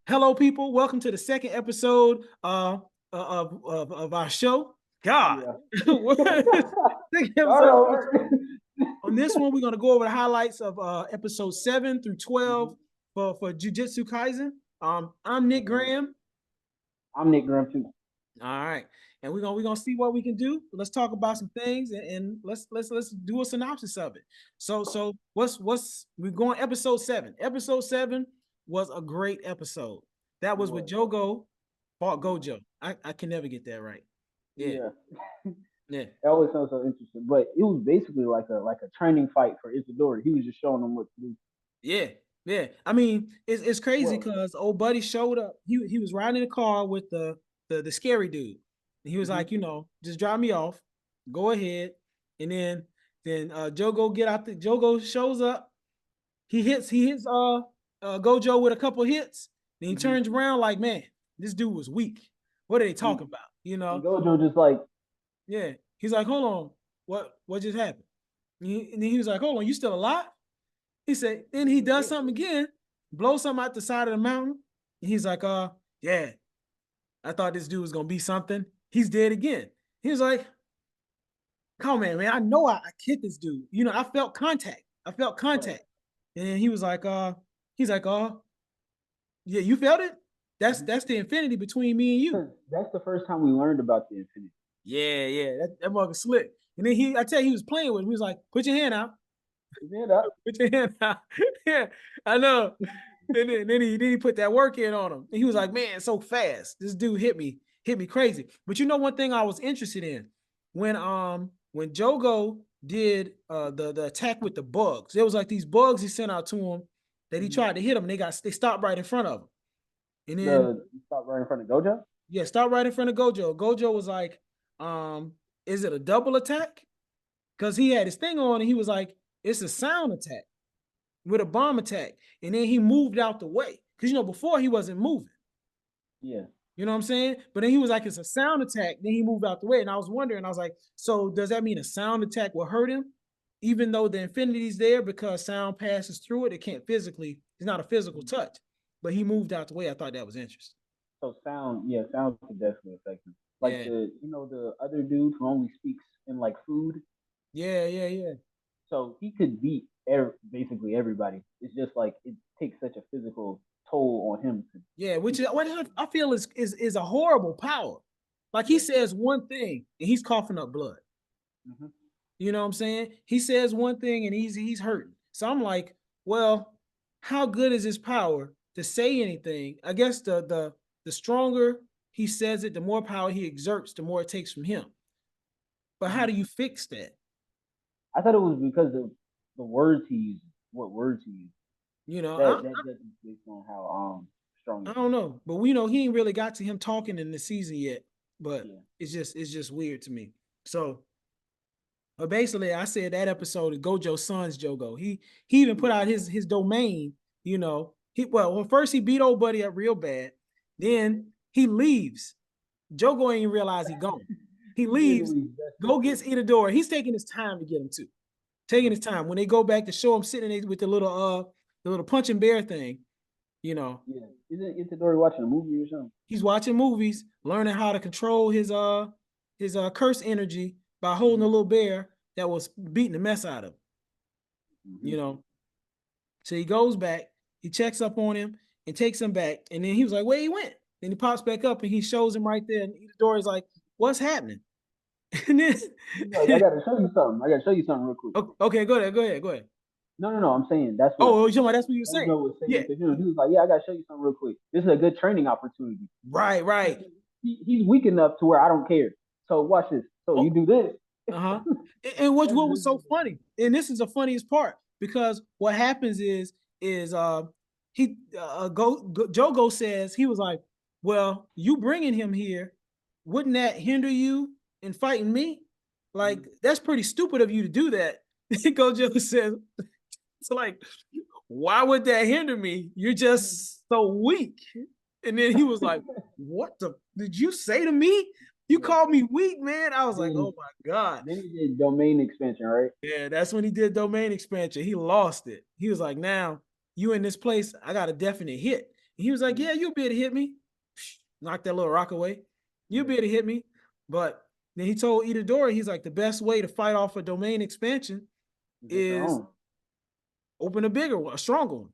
Hello, people. Welcome to the second episode of our show. God, Yeah. second Start episode. over. On this one, we're gonna go over the highlights of episode 7 through 12 Mhm. for Jujutsu Kaisen. I'm Nick And Graham. I'm Nick Graham too. All right, and we're gonna see what we can do. Let's talk about some things and let's do a synopsis of it. So what's we're going episode 7. Episode 7 was a great episode. That It was with was. Jogo fought Gojo. I can never get that right. Yeah, Yeah. yeah, That always sounds so interesting. But it was basically like a training fight for Isadora. He was just showing them what to do. yeah, yeah. I mean, it's crazy Well, because old buddy showed up. He was riding in the car with the scary dude. And he was hmm like, just drop me off, go ahead. And then Jogo get out the Jogo shows up. He hits Gojo with a couple hits. Then he hmm turns around like, man, this dude was weak. What are they and, talking about? and Gojo just like, Yeah. He's like, hold on, what just happened? And then he was like, hold on, you still alive? He said, then he does something again, blows something out the side of the mountain. And he's like, yeah, I thought this dude was gonna be something. He's dead again. He was like, come on, man, I know I hit this dude. I felt contact. I felt right. contact. And then he was like, he's like, yeah, you felt it? That's hmm that's the infinity between me and you. Because that's the first time we learned about the Infinity. Yeah, yeah, that mother slick. And then I tell you, he was playing with him. He was like, put your hand out. His hand up. Put your hand out. Yeah, I know. Then he put that work in on him. And he was like, man, so fast. This dude hit me crazy. But one thing I was interested in when Jogo did the attack with the bugs, there was like these bugs he sent out to him that he hmm tried to hit him, and they stopped right in front of him. And then The stop right in front of Gojo. yeah, stopped right in front of Gojo. Gojo was like, is it a double attack? Because he had his thing on and he was like, it's a sound attack with a bomb attack. And then he moved out the way. Because before he wasn't moving. Yeah. You know what I'm saying? But then he was like, it's a sound attack. Then he moved out the way. And I was wondering, I was like, so does that mean a sound attack will hurt him? Even though the infinity's there because sound passes through it, it can't physically, it's not a physical Mhm. touch. But he moved out the way. I thought that was interesting. So sound, yeah, sound could definitely affect him. Like Yeah. the other dude who only speaks in like food. Yeah, yeah, yeah. So he could beat basically everybody. It's just like it takes such a physical toll on him to Yeah, which keep is up. what I feel is a horrible power. Like he Yeah. says one thing and he's coughing up blood. hmm You know what I'm saying? He says one thing and he's hurting. So I'm like, well, how good is his power to say anything? I guess the stronger he says it, the more power he exerts, the more it takes from him. But how hmm do you fix that? I thought it was because of the words he uses, what words he uses. You know, That judges based on how strong I he don't is. know, but we know he ain't really got to him talking in the season yet. But Yeah. it's just weird to me. So but basically, I said that episode is Gojo's son's Jogo. He even put Yeah. out his domain. Well first he beat old buddy up real bad. Then he leaves. Jogo ain't even realize he gone. He He leaves, basically just go took gets over. Itadori. He's taking his time to get him too. Taking his time. When they go back to show him sitting there with the little punching bear thing, you know, Yeah. Isn't Itadori watching a movie or something? he's watching movies, learning how to control his curse energy by holding a hmm little bear that was beating the mess out of him. hmm You know, so he goes back, he checks up on him and takes him back. And then he was like, where he went? Then he pops back up and he shows him right there. And Itadori's like, what's happening? And then, He's like, I gotta show you something. I gotta show you something real quick. okay, go ahead. No. I'm saying that's what Oh, that's what you were saying. Gojo was Yeah, saying to him. He was like, "Yeah, I gotta show you something real quick. This is a good training opportunity. right. He's weak enough to where I don't care. So watch this. So you Oh, do this. uh-huh. And what was so That's funny, and this is the funniest part, because what happens is he Jogo says he was like, well, you bringing him here, wouldn't that hinder you in fighting me? Like that's pretty stupid of you to do that. Gojo says, it's like, why would that hinder me? You're just so weak. And then he was like, what the did you say to me? You yeah. called me weak, man. I was like, Then oh my God. then he did domain expansion, right? Yeah, that's when he did domain expansion. He lost it. He was like, now you in this place, I got a definite hit. And he was like, yeah, you'll be able to hit me. Knock that little rock away. You'll be able to hit me. But then he told Itadori, he's like, the best way to fight off a domain expansion is open a bigger one, a stronger one.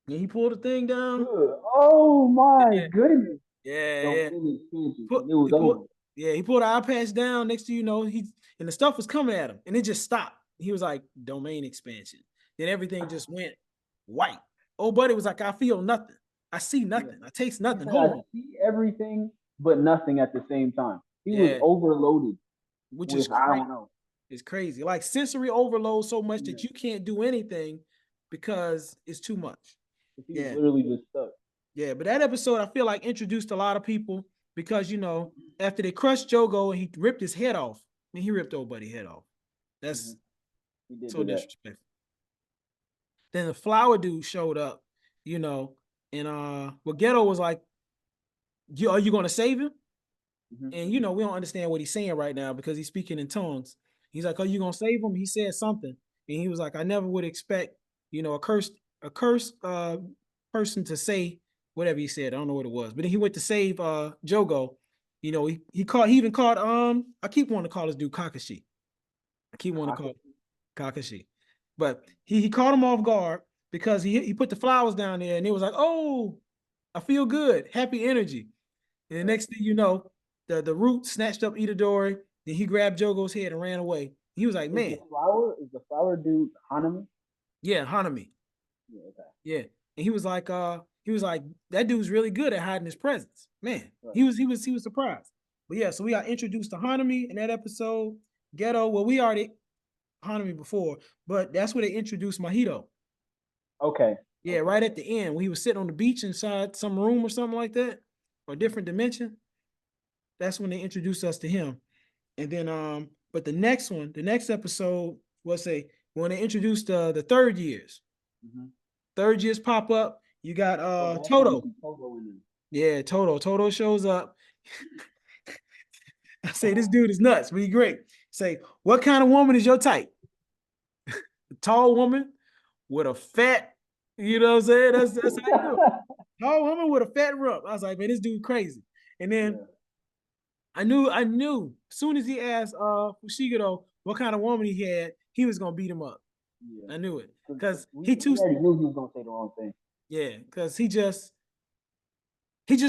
And he pulled the thing down. Good. Oh my Yeah, goodness. yeah. Domain expansion. Put, And it was he pulled, over. yeah, he pulled the eye patch down. Next to and the stuff was coming at him, and it just stopped. He was like, domain expansion. Then everything just went white. Oh, buddy was like, I feel nothing. I see nothing. I taste He nothing. said, I Hold on. see everything, but nothing at the same time. He was Yeah, overloaded which is with, I crazy. don't know. It's crazy. Like sensory overload so much Yeah. that you can't do anything because it's too much. He was Yeah. literally just stuck. Yeah, but that episode I feel like introduced a lot of people because after they crushed Jogo and he ripped his head off, and he ripped old buddy head off. That's He did so do that. disrespectful. Then the flower dude showed up, and Ghetto was like, are you gonna save him? And we don't understand what he's saying right now because he's speaking in tongues. He's like, are you gonna save him? He said something, and he was like, I never would expect, a cursed person to say whatever he said. I don't know what it was, but then he went to save Jogo. He even called I keep wanting to call this dude Kakashi. I keep wanting to call him Kakashi. But he caught him off guard because he put the flowers down there and it was like, oh, I feel good, happy energy. And the next thing you know, the root snatched up Itadori, then he grabbed Jogo's head and ran away. He was like, man. Is the flower dude Hanami? Yeah, Hanami. Yeah, okay. Yeah. And he was like, that dude's really good at hiding his presence. Man, right. He was surprised. But yeah, so we got introduced to Hanami in that episode. Ghetto, well, we already Hanami before, but that's where they introduced Mahito. Okay. Yeah, right at the end when he was sitting on the beach inside some room or something like that, or a different dimension. That's when they introduced us to him. And then but the next episode was when they introduced the third years. Third years pop up. You got Toto. Yeah, Toto. Toto shows up. I say this dude is nuts, but he's great. Say, what kind of woman is your type? A tall woman with a fat, you know what I'm saying? That's how you do it. Tall woman with a fat rump. I was like, man, this dude crazy. And then I knew as soon as he asked Fushiguro what kind of woman he had, he was gonna beat him up. Yeah. I knew it. Because we already knew he was gonna say the wrong thing. Yeah, because he just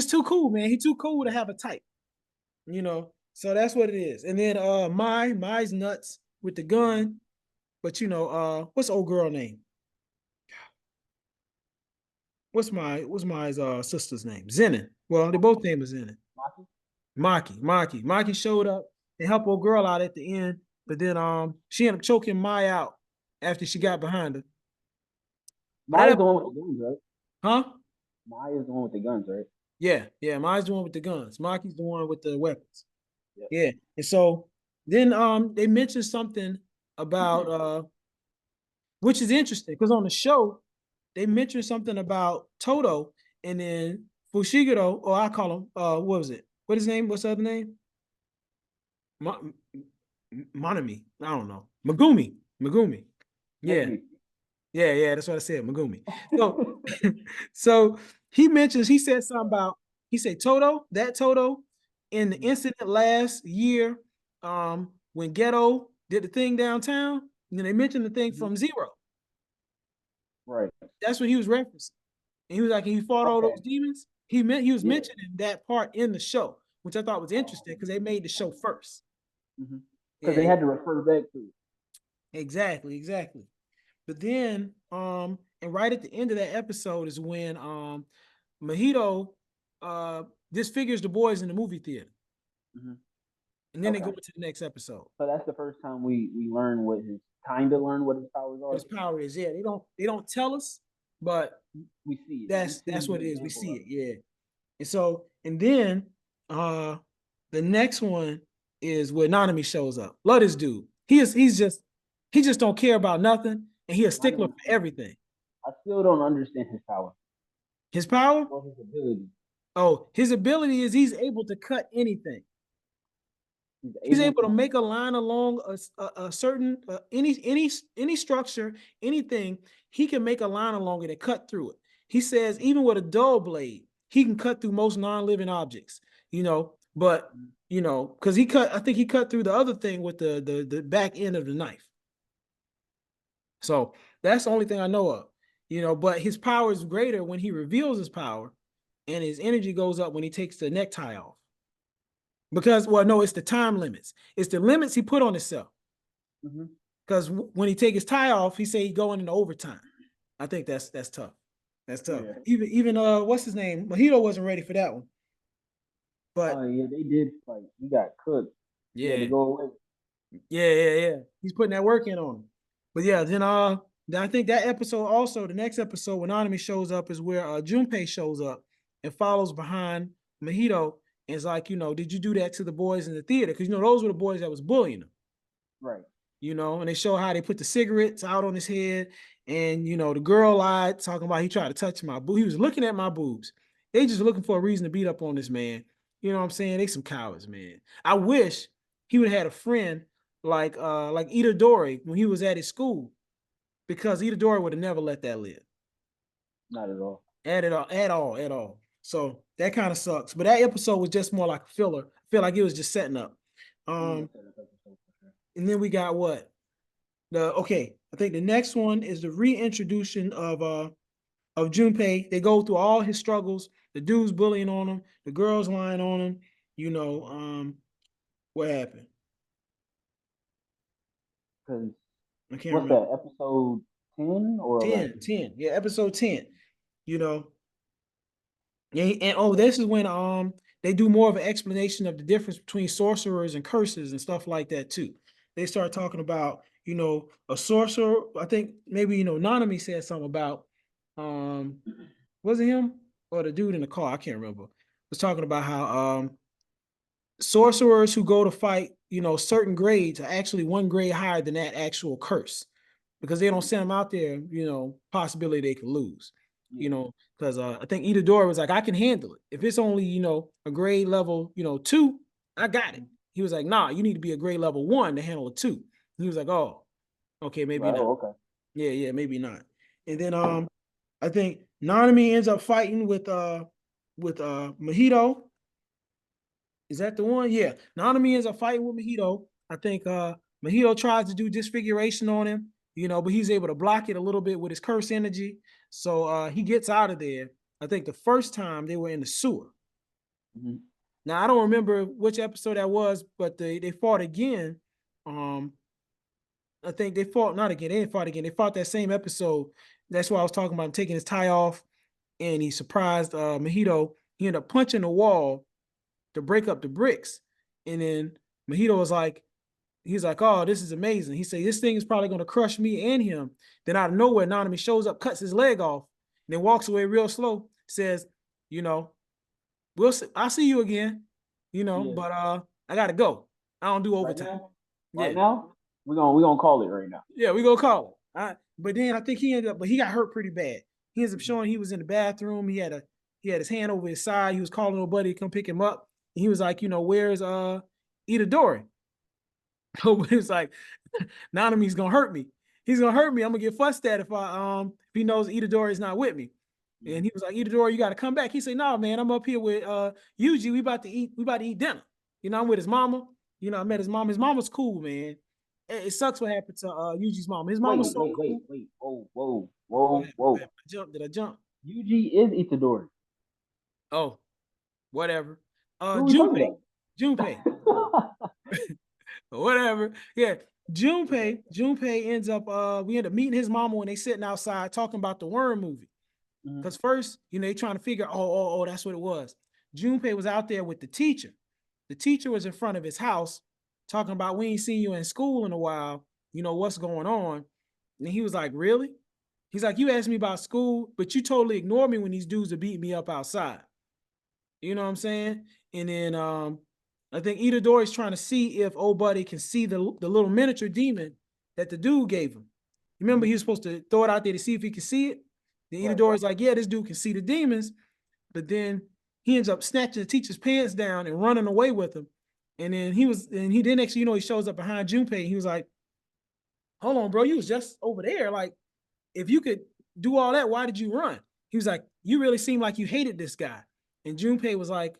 too cool, man. He too cool to have a type. So that's what it is. And then Mai's nuts with the gun. But what's the old girl name? What's Mai's sister's name? Zenin. Well, they both named Zenin. Maki showed up and helped old girl out at the end, but then she ended up choking Mai out after she got behind her. Mai is the one with the guns, right? Huh? Mai is the one with the guns, right? Yeah. Mai's the one with the guns. Maki's the one with the weapons. Yep. Yeah. And so then they mentioned something about which is interesting because on the show they mentioned something about Toto and then Fushiguro, or I call him what was it? What his name? What's the other name? Monami. I don't know. Megumi. Yeah. Yeah, that's what I said. Megumi. So so he said something about, he said Toto in the incident last year, when Ghetto did the thing downtown, and they mentioned the thing from Zero. Right. That's what he was referencing. And he was like, he fought all those demons. He was mentioning that part in the show, which I thought was interesting because they made the show first. Because they had to refer back to it. Exactly. But then, and right at the end of that episode is when Mahito disfigures the boys in the movie theater. And then they go into the next episode. So that's the first time we learn what his powers are. His power is, yeah. They don't tell us, but we see it. That's what it is. We see it, yeah. And so, and then the next one is where Nanami shows up. Love this dude. He just don't care about nothing, and he a stickler for everything. I still don't understand his power. His power? Or his ability. Oh, his ability is he's able to cut anything. He's able to make a line along a certain any structure, anything. He can make a line along it and cut through it. He says even with a dull blade, he can cut through most non-living objects. But because I think he cut through the other thing with the back end of the knife. So that's the only thing I know of. But his power is greater when he reveals his power, and his energy goes up when he takes the necktie off. Because, well, no, it's the time limits. It's the limits he put on himself. Because when he take his tie off, he say he going into overtime. I think that's tough. That's tough. Yeah. Even what's his name? Mojito wasn't ready for that one. But yeah, they did. Like he got cooked. Yeah. He had to go away. Yeah. He's putting that work in on him. But yeah, then I think that episode also, the next episode when Anami shows up is where Junpei shows up and follows behind Mojito and is like, did you do that to the boys in the theater? Because those were the boys that was bullying him. Right. And they show how they put the cigarettes out on his head, and the girl lied, talking about he tried to touch my boob. He was looking at my boobs. They just looking for a reason to beat up on this man. You know what I'm saying? They some cowards, man. I wish he would have had a friend like Itadori when he was at his school, because Itadori would have never let that live. Not at all. At all. So that kind of sucks. But that episode was just more like a filler. I feel like it was just setting up. And then we got what? I think the next one is the reintroduction of Junpei. They go through all his struggles. The dude's bullying on him, the girl's lying on him. What happened? Because I can't remember. What's that, episode 10 or 11? 10. Yeah, episode 10. And this is when they do more of an explanation of the difference between sorcerers and curses and stuff like that too. They start talking about, a sorcerer. I think maybe, Nanami said something about, was it him or the dude in the car? I can't remember. Was talking about how sorcerers who go to fight, certain grades are actually one grade higher than that actual curse, because they don't send them out there, possibility they could lose. Because I think Itadori was like, I can handle it. If it's only, a grade level, 2, I got it. He was like, nah, you need to be a grade level 1 to handle a 2. He was like, oh, okay, maybe not. Okay. Yeah, maybe not. And then I think Nanami ends up fighting with Mojito. Is that the one? Yeah. Nanami ends up fighting with Mojito. I think Mojito tries to do disfiguration on him, but he's able to block it a little bit with his curse energy. So he gets out of there. I think the first time they were in the sewer. Now, I don't remember which episode that was, but they fought again. I think they fought, not again, they didn't fight again. They fought that same episode. That's why I was talking about him taking his tie off, and he surprised Mojito. He ended up punching the wall to break up the bricks. And then Mojito was like, he's like, oh, this is amazing. He said, this thing is probably going to crush me and him. Then out of nowhere, Nanami shows up, cuts his leg off, and then walks away real slow, says, I'll see you again, but I got to go. I don't do overtime. Right now? We're gonna call it right now. Yeah, we're gonna call it. But then I think he got hurt pretty bad. He ends up showing he was in the bathroom. He had his hand over his side. He was calling nobody to come pick him up. And he was like, where's Itadori? He was like, Nanami's gonna hurt me. He's gonna hurt me. I'm gonna get fussed at if he knows Itadori is not with me. And he was like, Itadori, you gotta come back. He said, no, man, I'm up here with Yuji. We about to eat dinner. I'm with his mama. I met his mom. His mama's cool, man. It sucks what happened to Yuji's mom. His mom was so cool. Wait. Whoa. Did I jump? Yuji is Itadori. Oh, whatever. Junpei. Whatever. Yeah. Junpei ends up, we end up meeting his mama when they sitting outside talking about the Worm movie. Because first, they trying to figure, oh, that's what it was. Junpei was out there with the teacher. The teacher was in front of his house talking about, we ain't seen you in school in a while. What's going on? And he was like, really? He's like, you asked me about school, but you totally ignored me when these dudes are beating me up outside. You know what I'm saying? And then I think Itadori's trying to see if old buddy can see the little miniature demon that the dude gave him. Remember, he was supposed to throw it out there to see if he could see it. Then Itadori's like, yeah, this dude can see the demons. But then he ends up snatching the teacher's pants down and running away with him. And then he next thing he shows up behind Junpei. And he was like, hold on, bro, you was just over there. Like, if you could do all that, why did you run? he was like, you really seem like you hated this guy. And Junpei was like,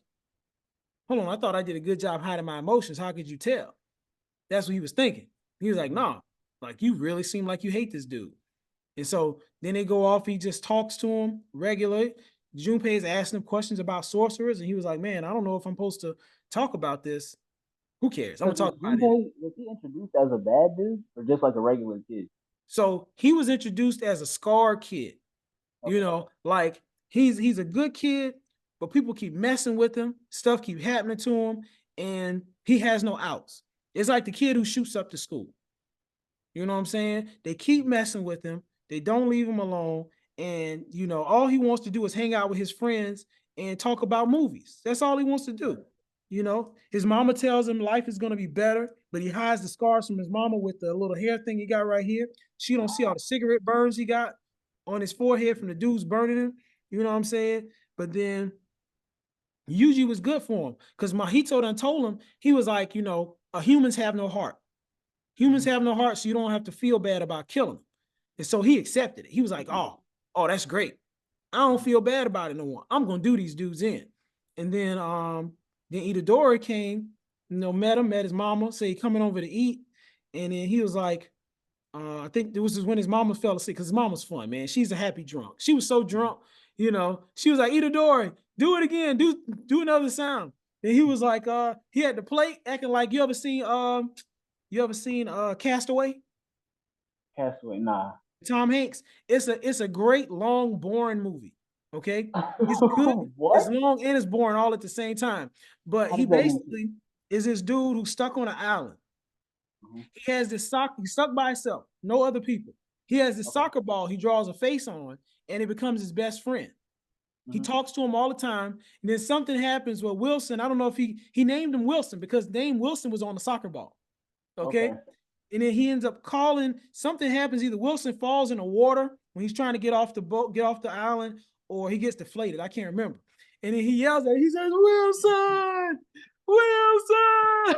hold on, I thought I did a good job hiding my emotions. How could you tell? That's what he was thinking. He was like, nah, like you really seem like you hate this dude. And so then they go off, he just talks to him regularly. Junpei is asking him questions about sorcerers, and he was like, man, I don't know if I'm supposed to talk about this. Who cares? I'm gonna Because talk about it. Was he introduced as a bad dude or just like a regular kid? So he was introduced as a scar kid. You Okay. know, like he's a good kid, but people keep messing with him. Stuff keep happening to him, and he has no outs. It's like the kid who shoots up the school. You know what I'm saying? They keep messing with him. They don't leave him alone. And, you know, all he wants to do is hang out with his friends and talk about movies. That's all he wants to do. Right. You know, his mama tells him life is going to be better, but he hides the scars from his mama with the little hair thing he got right here. She don't see all the cigarette burns he got on his forehead from the dudes burning him. You know what I'm saying? But then Yuji was good for him because Mahito done told him, he was like, you know, humans have no heart. Humans have no heart, so you don't have to feel bad about killing them. And so he accepted it. He was like, oh, that's great. I don't feel bad about it no more. I'm gonna do these dudes in. And then Itadori came, you know, met him, met his mama, say he coming over to eat. And then he was like, I think this was when his mama fell asleep because his mama's fun, man. She's a happy drunk. She was so drunk, you know. She was like, Itadori, do it again, do another sound. And he was like, he had the plate acting like you ever seen Castaway? Castaway, nah. Tom Hanks. It's a great long boring movie. Okay, it's good. It's What? long and it's boring all at the same time. But How he does that make sense? basically is this dude who's stuck on an island. Mhm. He has this sock. He's stuck by himself, no other people. He has this Okay. soccer ball. He draws a face on, and it becomes his best friend. He Mhm. talks to him all the time. And then something happens with Wilson. I don't know if he named him Wilson because name Wilson was on the soccer ball. Okay. Okay. And then he ends up calling. Something happens. Either Wilson falls in the water when he's trying to get off the boat, get off the island, or he gets deflated. I can't remember. And then he yells at, he says, Wilson, Wilson.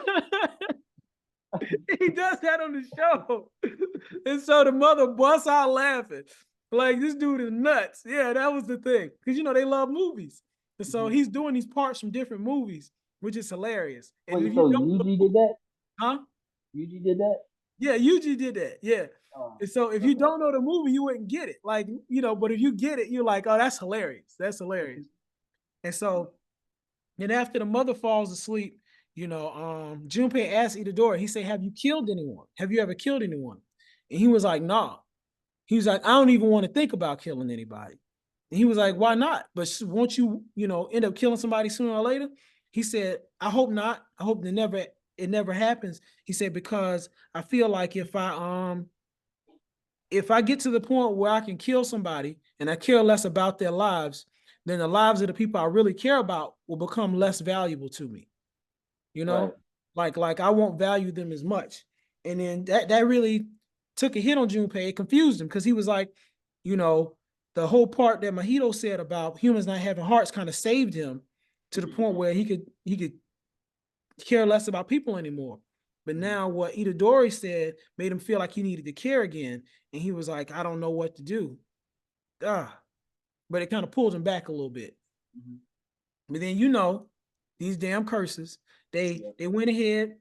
He does that on the show. And so the mother busts out laughing. Like, this dude is nuts. Yeah, that was the thing. Because, you know, they love movies. And so Mhm. he's doing these parts from different movies, which is hilarious. And Wait, if you so don't, Yuji did that? huh? Yuji did that? Yeah, Yuji did that. Yeah. Oh, And so if you okay. don't know the movie, you wouldn't get it. Like, you know, but if you get it, you're like, oh, that's hilarious. That's hilarious. And so then after the mother falls asleep, you know, Junpei asked Itadori, he said, have you killed anyone? Have you ever killed anyone? And he was like, nah. He was like, I don't even want to think about killing anybody. And he was like, why not? But won't you, you know, end up killing somebody sooner or later? He said, I hope not. I hope it never happens. He said, because I feel like if I get to the point where I can kill somebody and I care less about their lives, then the lives of the people I really care about will become less valuable to me. You Right. know, like I won't value them as much. And then that really took a hit on Junpei. It confused him because he was like, you know, the whole part that Mahito said about humans not having hearts kind of saved him to the point where he could care less about people anymore. But now what Itadori said made him feel like he needed to care again. And he was like, I don't know what to do. Ah, but it kind of pulled him back a little bit. Mm-hmm. But then you know, these damn curses, Yep. they went ahead,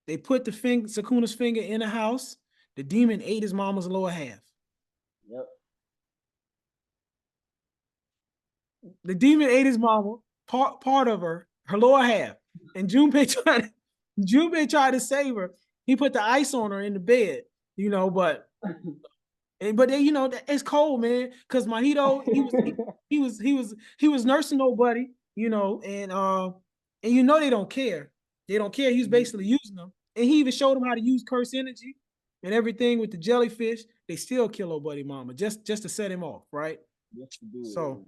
they put the finger, Sakuna's finger in the house. The demon ate his mama's lower half. Yep. The demon ate his mama, part of her lower half. And Junpei tried to save her. He put the ice on her in the bed, you know, but they, you know, it's cold, man. Cause Mahito, he was nursing nobody, you know, and you know they don't care. They don't care. He was basically using them. And he even showed them how to use curse energy and everything with the jellyfish. They still kill old buddy mama just to set him off, right? Just to do it. So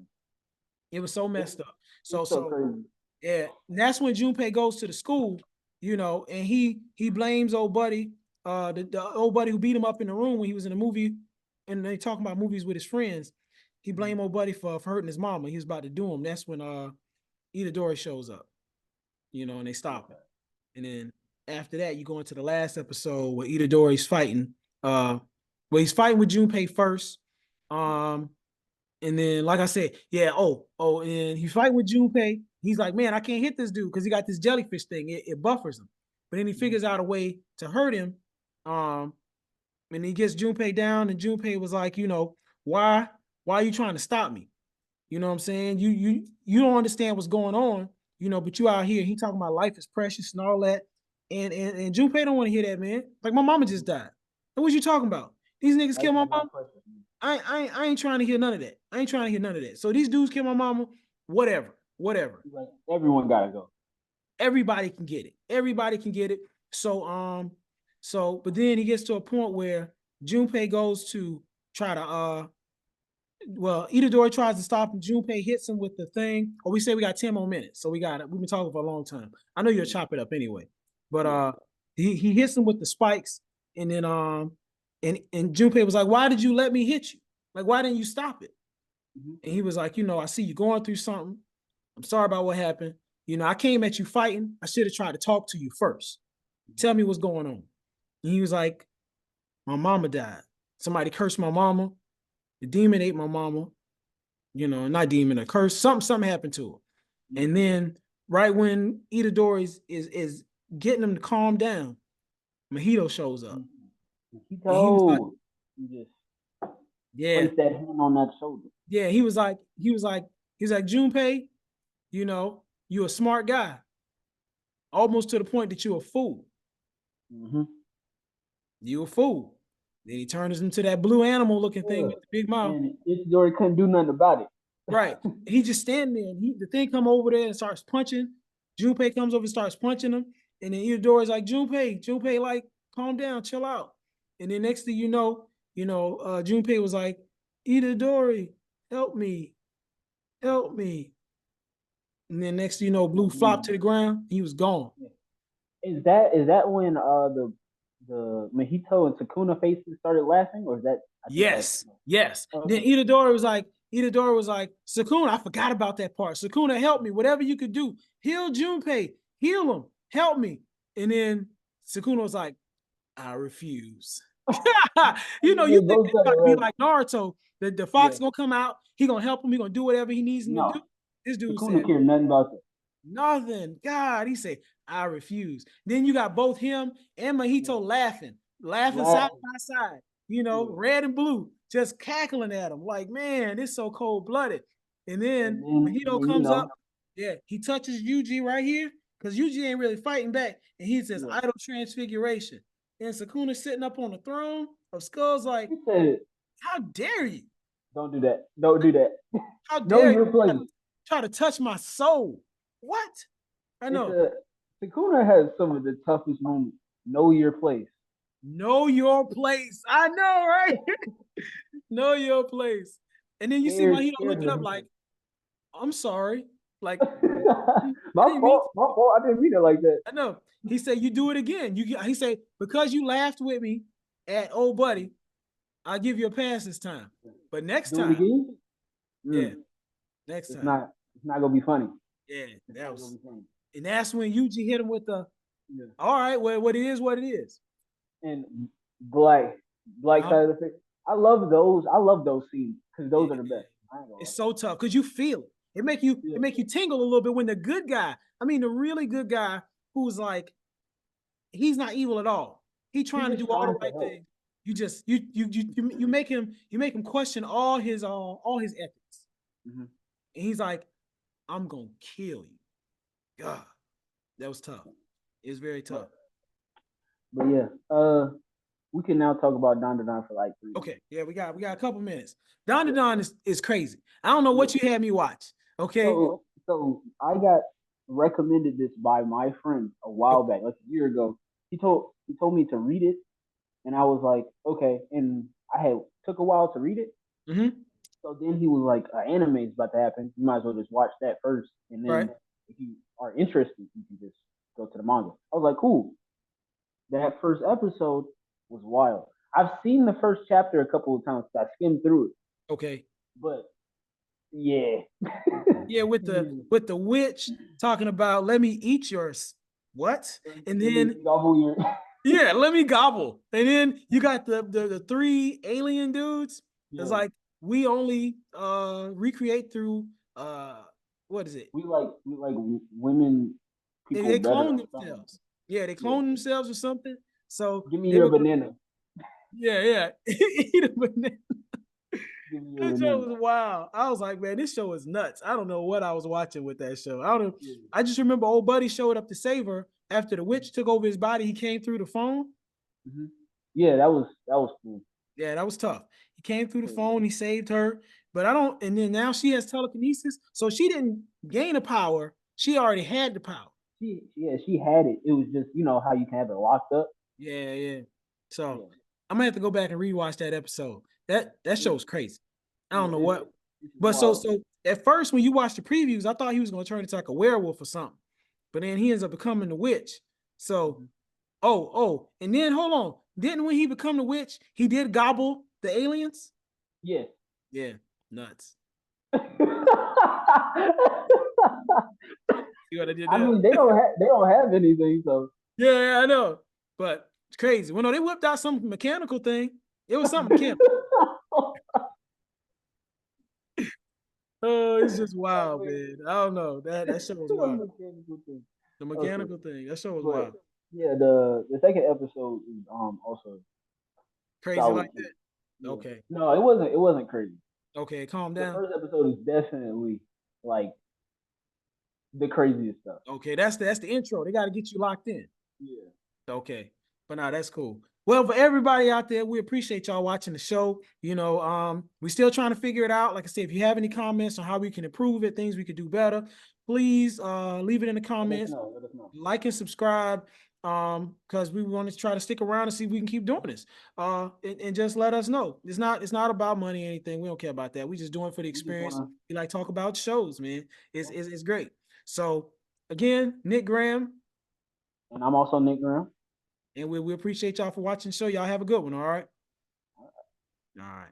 it was so It's, messed up. it's So so so crazy. yeah, and that's when Junpei goes to the school, you know, and he blames old buddy, the old buddy who beat him up in the room when he was in the movie, and they talking about movies with his friends. He blamed old buddy for hurting his mama. He was about to do him. That's when Itadori shows up, you know, and they stop him. Okay. And then after that, you go into the last episode where Itadori's fighting. Well, he's fighting with Junpei first. Um, And then, like I said, yeah, and he's fighting with Junpei. He's like, man, I can't hit this dude because he got this jellyfish thing. It buffers him. But then he figures out a way to hurt him. And he gets Junpei down, and Junpei was like, why are you trying to stop me? You know what I'm saying? You don't understand what's going on, but you out here, he talking about life is precious and all that. And Junpei don't want to hear that, man. Like, my mama just died. And what you talking about? These niggas kill my mom. I ain't trying to hear none of that. I ain't trying to hear none of that. So these dudes kill my mama, whatever. Like, everyone gotta go. Everybody can get it. Everybody can get it. So but then he gets to a point where Junpei goes to try to Itadori tries to stop him. Junpei hits him with the thing. Or we say we got 10 more minutes. So we've been talking for a long time. I know you'll chop it up anyway. But he hits him with the spikes, and then and Junpei was like, why did you let me hit you? Like, why didn't you stop it? And he was like, I see you going through something. I'm sorry about what happened. I came at you fighting. I should have tried to talk to you first. Tell me what's going on. And he was like, my mama died. Somebody cursed my mama. The demon ate my mama. Not demon, a curse. Something happened to her. And then right when Itadori is getting him to calm down, Mahito shows up. Mahito, place that hand on that shoulder. Yeah, he was like, Junpei, you a smart guy. Almost to the point that you're a fool. You a fool. Then he turns into that blue animal looking thing with the big mouth. And Itadori couldn't do nothing about it. Right. He just standing there, and the thing come over there and starts punching. Junpei comes over and starts punching him. And then Itadori's like, Junpei, like, calm down, chill out. And then next thing you know, Junpei was like, Itadori, help me. And then next thing you know, Blue flopped to the ground. He was gone. Is that when the Mahito and Sukuna faces started laughing, or is that? Yes. Okay. Then Itadori was like, Sukuna, I forgot about that part. Sukuna, help me. Whatever you could do, heal Junpei, heal him, help me. And then Sukuna was like, I refuse. You think it's about to be like Naruto. The fox gonna come out. He gonna help him. He gonna do whatever he needs him to do. This dude Sukuna cared nothing about that. Nothing. God, he said, I refuse. Then you got both him and Mahito laughing side by side. Red and blue, just cackling at him. Like, man, this is so cold-blooded. And then Mahito comes up. Yeah, he touches Yuji right here, because Yuji ain't really fighting back. And he says, idle transfiguration. And Sukuna sitting up on the throne of skulls like, he said, how dare you? Don't do that. Don't do that. How dare you try to touch my soul? What? I know. Sukuna has some of the toughest moments. Know your place. Know your place. I know, right? Know your place. And then you see Mahito looking up like, I'm sorry. Like, my fault. I didn't mean it like that. I know. He said, you do it again. He said, because you laughed with me at Old Buddy, I'll give you a pass this time. But next time, next time. It's not gonna be funny. Yeah, and that's when Yuji hit him with the all right, well, what it is. And Black side of the face. I love those scenes because those are the best. It's so tough because you feel it. It make you tingle a little bit when the good guy, the really good guy who's like, he's not evil at all. He's trying to do all the right things. You make him question all his ethics. And he's like, I'm gonna kill you. God, that was tough. It was very tough. But yeah, we can now talk about DandaDan for like 3 minutes. Okay, yeah, we got a couple minutes. DandaDan is crazy. I don't know what you had me watch. Okay. So I got recommended this by my friend a while back, like a year ago. He told me to read it, and I was like, okay. And I took a while to read it. So then he was like, anime is about to happen. You might as well just watch that first. And then if you are interested, you can just go to the manga. I was like, cool. That first episode was wild. I've seen the first chapter a couple of times. So I skimmed through it. Okay. But yeah. Yeah, with the witch talking about, let me eat yours. What? And then yeah, let me gobble. And then you got the 3 alien dudes. It's like, we only recreate through what is it? we like women, people They better clone or something. themselves. Yeah, they Yeah. clone themselves or something. So Give me they your were gonna, banana. yeah. Eat a banana. Give me your That show banana. was wild. I was like, man, this show is nuts. I don't know what I was watching with that show. I don't know. Yeah. I just remember old buddy showed up to save her after the witch took over his body. He came through the phone. Hmm. Yeah, that was cool. Yeah, that was tough. He came through the Yeah. phone. He saved her. But I don't. And then now she has telekinesis, so she didn't gain a power. She already had the power. She had it. It was just how you can have it locked up. Yeah. So Yeah. I'm gonna have to go back and rewatch that episode. That Yeah. show's crazy. I Yeah. don't know what, It's but wild. so at first when you watch the previews, I thought he was gonna turn into like a werewolf or something, but then he ends up becoming the witch. So Mhm. and then hold on, didn't when he become the witch, he did gobble the aliens? Yeah. Yeah, nuts. See what I did I there? mean, they don't have anything, so Yeah, I know, but it's crazy. Well, no, they whipped out some mechanical thing. It was something mechanical. Oh, it's just Oh, wild, man. man. I don't know. That show was A wild. mechanical thing. The Okay, mechanical thing. That show was but wild. yeah, the second episode is also Crazy solid like too. that. Yeah. Okay. No, it wasn't crazy. Okay, calm The down. first episode is definitely like the craziest stuff. Okay, that's the intro. They got to get you locked in. Yeah. Okay. But now that's cool. Well, for everybody out there, we appreciate y'all watching the show. We're still trying to figure it out. Like I said, if you have any comments on how we can improve it, things we could do better, please leave it in the Let us comments. know. Let us know. Like and subscribe. Because we want to try to stick around and see if we can keep doing this. And just let us know. It's not about money or anything. We don't care about that. We just doing it for the We just experience. wanna. We like talk about shows, man. It's, Yeah. it's, it's great. So again, Nick Graham, And I'm also Nick Graham. and we appreciate y'all for watching the show. Y'all have a good one. All right. All right.